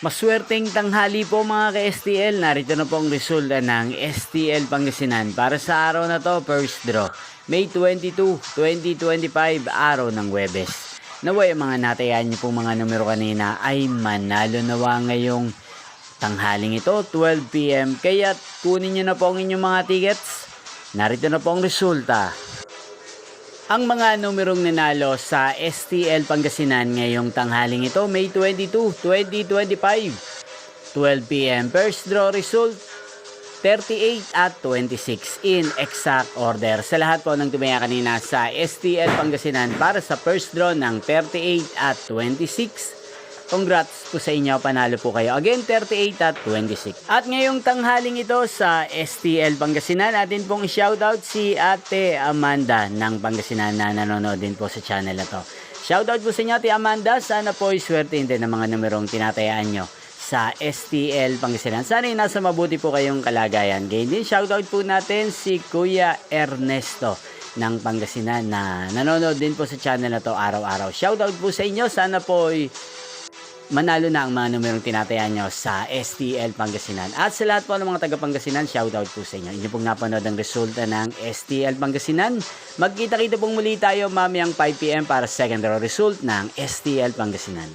Maswerteng tanghali po mga ka-STL. Narito na po ang resulta ng STL Pangasinan para sa araw na to, first draw. May 22, 2025, araw ng Huwebes. Naway mga natayan niyo pong mga numero kanina ay manalo nawa ngayong tanghaling ito, 12 PM. Kaya kunin niyo na po ang inyong mga tickets. Narito na po ang resulta. Ang mga numerong nanalo sa STL Pangasinan ngayong tanghaling ito, May 22, 2025, 12 PM. First draw result, 38 at 26 in exact order. Sa lahat po ng tumaya kanina sa STL Pangasinan para sa first draw ng 38 at 26, congrats po sa inyo, panalo po kayo. Again, 38 at 26. At ngayong tanghaling ito sa STL Pangasinan, natin pong shoutout si Ate Amanda ng Pangasinan na nanonood din po sa channel na to. Shoutout po sa inyo, Ate Amanda. Sana po iswertein din ng mga numerong tinatayaan nyo sa STL Pangasinan. Sana nasa mabuti po kayong kalagayan. Ganyan din, shoutout po natin si Kuya Ernesto ng Pangasinan na nanonood din po sa channel na to araw-araw. Shoutout po sa inyo. Sana po manalo na ang mga numerong tinatayaan nyo sa STL Pangasinan. At sa lahat po ng mga taga Pangasinan, shoutout po sa inyo. Inyo pong napanood ang resulta ng STL Pangasinan. Magkita-kita pong muli tayo mamayang 5 PM para sa second row result ng STL Pangasinan.